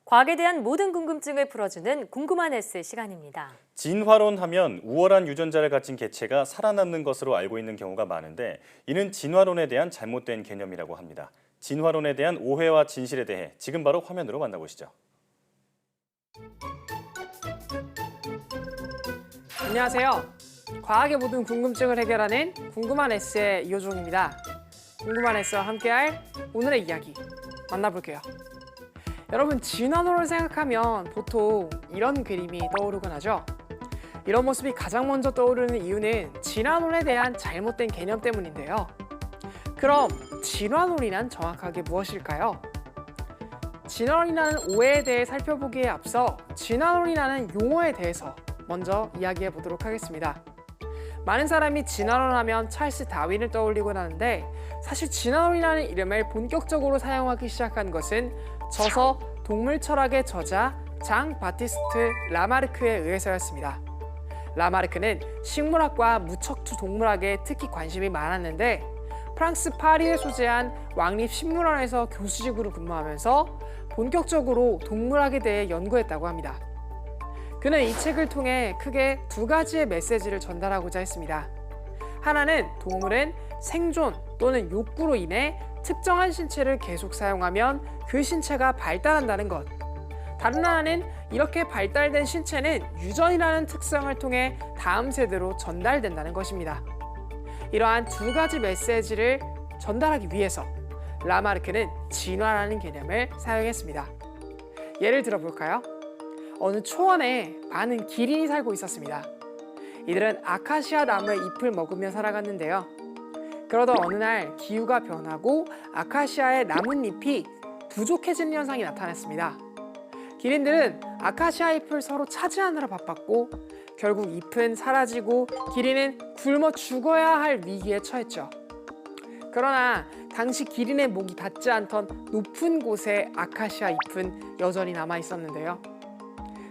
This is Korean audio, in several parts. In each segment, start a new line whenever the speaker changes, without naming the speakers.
과학에 대한 모든 궁금증을 풀어주는 궁금한 S 시간입니다.
진화론 하면 우월한 유전자를 가진 개체가 살아남는 것으로 알고 있는 경우가 많은데 이는 진화론에 대한 잘못된 개념이라고 합니다. 진화론에 대한 오해와 진실에 대해 지금 바로 화면으로 만나보시죠.
안녕하세요. 과학의 모든 궁금증을 해결하는 궁금한 S의 이호종입니다. 궁금한 S와 함께할 오늘의 이야기 만나볼게요. 여러분, 진화론을 생각하면 보통 이런 그림이 떠오르곤 하죠. 이런 모습이 가장 먼저 떠오르는 이유는 진화론에 대한 잘못된 개념 때문인데요. 그럼 진화론이란 정확하게 무엇일까요? 진화론이라는 오해에 대해 살펴보기에 앞서 진화론이라는 용어에 대해서 먼저 이야기해 보도록 하겠습니다. 많은 사람이 진화론 하면 찰스 다윈을 떠올리곤 하는데 사실 진화론이라는 이름을 본격적으로 사용하기 시작한 것은 저서 동물 철학의 저자 장 바티스트 라마르크에 의해서였습니다. 라마르크는 식물학과 무척추 동물학에 특히 관심이 많았는데 프랑스 파리에 소재한 왕립식물원에서 교수직으로 근무하면서 본격적으로 동물학에 대해 연구했다고 합니다. 그는 이 책을 통해 크게 두 가지의 메시지를 전달하고자 했습니다. 하나는 동물은 생존 또는 욕구로 인해 특정한 신체를 계속 사용하면 그 신체가 발달한다는 것. 다른 하나는 이렇게 발달된 신체는 유전이라는 특성을 통해 다음 세대로 전달된다는 것입니다. 이러한 두 가지 메시지를 전달하기 위해서 라마르크는 진화라는 개념을 사용했습니다. 예를 들어볼까요? 어느 초원에 많은 기린이 살고 있었습니다. 이들은 아카시아 나무의 잎을 먹으며 살아갔는데요. 그러던 어느 날 기후가 변하고 아카시아의 나뭇잎이 부족해지는 현상이 나타났습니다. 기린들은 아카시아 잎을 서로 차지하느라 바빴고 결국 잎은 사라지고 기린은 굶어 죽어야 할 위기에 처했죠. 그러나 당시 기린의 목이 닿지 않던 높은 곳에 아카시아 잎은 여전히 남아 있었는데요.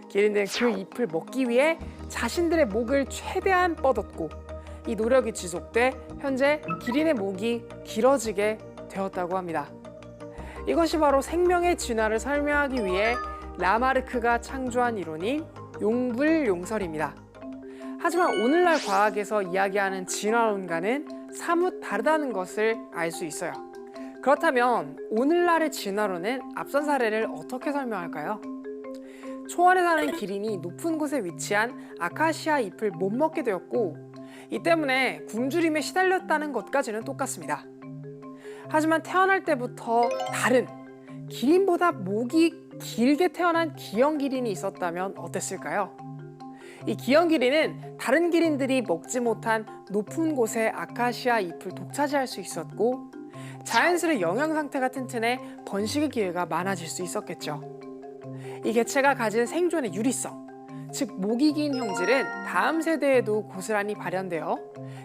기린들은 그 잎을 먹기 위해 자신들의 목을 최대한 뻗었고 이 노력이 지속돼 현재 기린의 목이 길어지게 되었다고 합니다. 이것이 바로 생명의 진화를 설명하기 위해 라마르크가 창조한 이론인 용불용설입니다. 하지만 오늘날 과학에서 이야기하는 진화론과는 사뭇 다르다는 것을 알 수 있어요. 그렇다면 오늘날의 진화론은 앞선 사례를 어떻게 설명할까요? 초원에 사는 기린이 높은 곳에 위치한 아카시아 잎을 못 먹게 되었고 이 때문에 굶주림에 시달렸다는 것까지는 똑같습니다. 하지만 태어날 때부터 다른 기린보다 목이 길게 태어난 기형 기린이 있었다면 어땠을까요? 이 기형 기린은 다른 기린들이 먹지 못한 높은 곳의 아카시아 잎을 독차지할 수 있었고 자연스레 영양 상태가 튼튼해 번식의 기회가 많아질 수 있었겠죠. 이 개체가 가진 생존의 유리성, 즉 목이 긴 형질은 다음 세대에도 고스란히 발현되어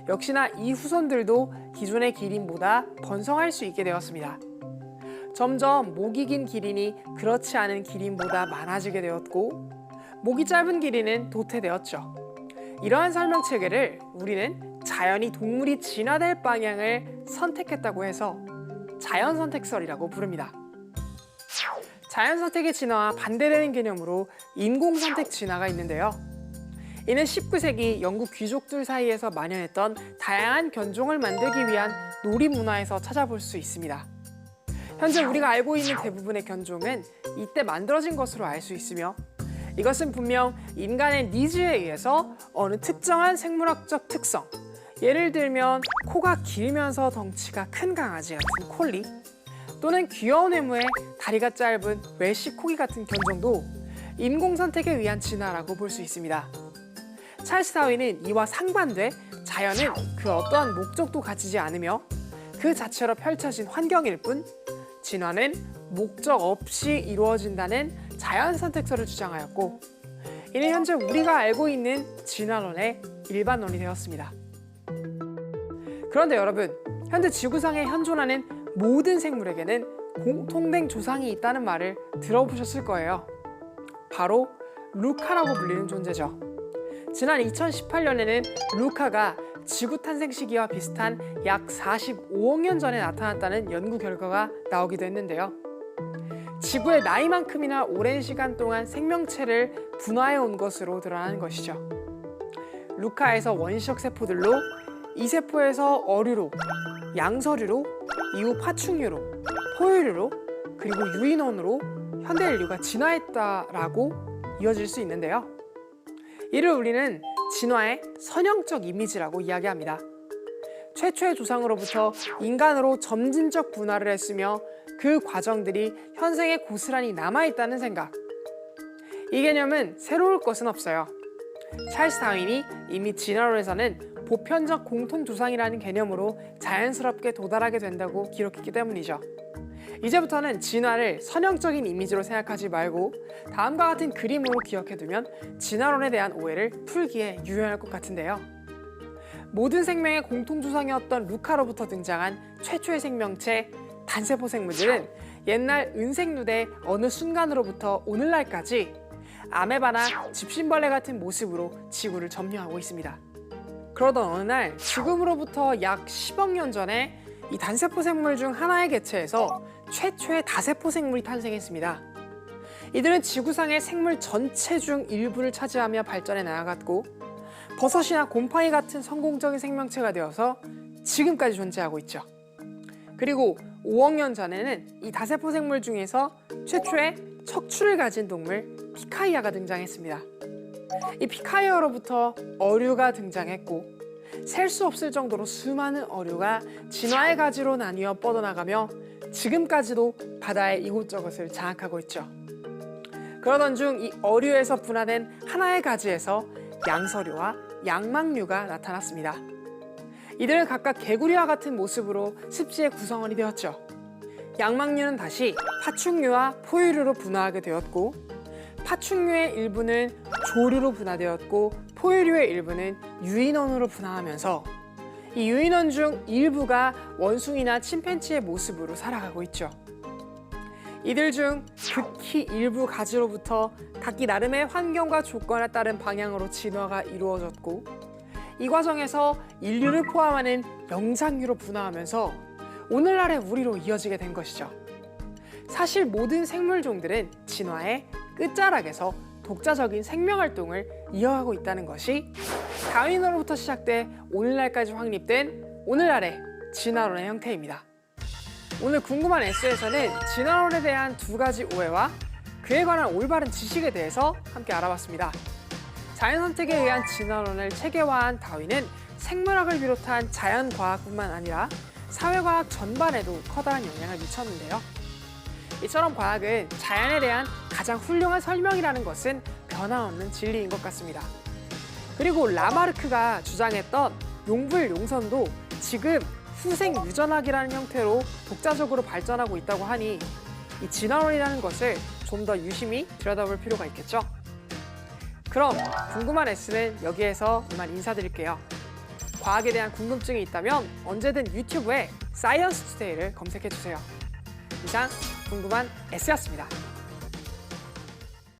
역시나 이 후손들도 기존의 기린보다 번성할 수 있게 되었습니다. 점점 목이 긴 기린이 그렇지 않은 기린보다 많아지게 되었고 목이 짧은 기린은 도태되었죠. 이러한 설명 체계를 우리는 자연히 동물이 진화될 방향을 선택했다고 해서 자연선택설이라고 부릅니다. 자연선택의 진화와 반대되는 개념으로 인공선택 진화가 있는데요. 이는 19세기 영국 귀족들 사이에서 만연했던 다양한 견종을 만들기 위한 놀이 문화에서 찾아볼 수 있습니다. 현재 우리가 알고 있는 대부분의 견종은 이때 만들어진 것으로 알 수 있으며 이것은 분명 인간의 니즈에 의해서 어느 특정한 생물학적 특성, 예를 들면 코가 길면서 덩치가 큰 강아지 같은 콜리 또는 귀여운 외모에 다리가 짧은 웰시 코기 같은 견종도 인공선택에 의한 진화라고 볼 수 있습니다. 찰스 다윈은 이와 상반돼 자연은 그 어떠한 목적도 가지지 않으며 그 자체로 펼쳐진 환경일 뿐 진화는 목적 없이 이루어진다는 자연선택설을 주장하였고 이는 현재 우리가 알고 있는 진화론의 일반론이 되었습니다. 그런데 여러분, 현재 지구상에 현존하는 모든 생물에게는 공통된 조상이 있다는 말을 들어보셨을 거예요. 바로 루카라고 불리는 존재죠. 지난 2018년에는 루카가 지구 탄생 시기와 비슷한 약 45억 년 전에 나타났다는 연구 결과가 나오기도 했는데요. 지구의 나이만큼이나 오랜 시간 동안 생명체를 분화해 온 것으로 드러나는 것이죠. 루카에서 원시적 세포들로, 이 세포에서 어류로, 양서류로, 이후 파충류로, 포유류로, 그리고 유인원으로 현대 인류가 진화했다라고 이어질 수 있는데요. 이를 우리는 진화의 선형적 이미지라고 이야기합니다. 최초의 조상으로부터 인간으로 점진적 분화를 했으며 그 과정들이 현생에 고스란히 남아있다는 생각. 이 개념은 새로울 것은 없어요. 찰스 다윈이 이미 진화론에서는 보편적 공통조상이라는 개념으로 자연스럽게 도달하게 된다고 기록했기 때문이죠. 이제부터는 진화를 선형적인 이미지로 생각하지 말고 다음과 같은 그림으로 기억해두면 진화론에 대한 오해를 풀기에 유용할 것 같은데요. 모든 생명의 공통조상이었던 루카로부터 등장한 최초의 생명체 단세포 생물들은 옛날 은색누대 어느 순간으로부터 오늘날까지 아메바나 집신벌레 같은 모습으로 지구를 점령하고 있습니다. 그러던 어느 날 지금으로부터 약 10억 년 전에 이 단세포 생물 중 하나의 개체에서 최초의 다세포 생물이 탄생했습니다. 이들은 지구상의 생물 전체 중 일부를 차지하며 발전해 나아갔고 버섯이나 곰팡이 같은 성공적인 생명체가 되어서 지금까지 존재하고 있죠. 그리고 5억 년 전에는 이 다세포 생물 중에서 최초의 척추를 가진 동물 피카이아가 등장했습니다. 이 피카이아로부터 어류가 등장했고 셀 수 없을 정도로 수많은 어류가 진화의 가지로 나뉘어 뻗어나가며 지금까지도 바다의 이곳저곳을 장악하고 있죠. 그러던 중 이 어류에서 분화된 하나의 가지에서 양서류와 양막류가 나타났습니다. 이들은 각각 개구리와 같은 모습으로 습지의 구성원이 되었죠. 양막류는 다시 파충류와 포유류로 분화하게 되었고 파충류의 일부는 조류로 분화되었고 포유류의 일부는 유인원으로 분화하면서 이 유인원 중 일부가 원숭이나 침팬지의 모습으로 살아가고 있죠. 이들 중 극히 일부 가지로부터 각기 나름의 환경과 조건에 따른 방향으로 진화가 이루어졌고 이 과정에서 인류를 포함하는 영장류로 분화하면서 오늘날의 우리로 이어지게 된 것이죠. 사실 모든 생물종들은 진화의 끝자락에서 독자적인 생명활동을 이어가고 있다는 것이 다윈으로부터 시작돼 오늘날까지 확립된 오늘날의 진화론의 형태입니다. 오늘 궁금한 S에서는 진화론에 대한 두 가지 오해와 그에 관한 올바른 지식에 대해서 함께 알아봤습니다. 자연선택에 의한 진화론을 체계화한 다윈은 생물학을 비롯한 자연과학뿐만 아니라 사회과학 전반에도 커다란 영향을 미쳤는데요. 이처럼 과학은 자연에 대한 가장 훌륭한 설명이라는 것은 변함없는 진리인 것 같습니다. 그리고 라마르크가 주장했던 용불용선도 지금 후생 유전학이라는 형태로 독자적으로 발전하고 있다고 하니 이 진화론이라는 것을 좀 더 유심히 들여다볼 필요가 있겠죠? 그럼 궁금한 S는 여기에서 이만 인사드릴게요. 과학에 대한 궁금증이 있다면 언제든 유튜브에 사이언스 투데이를 검색해주세요. 이상 궁금한 S였습니다.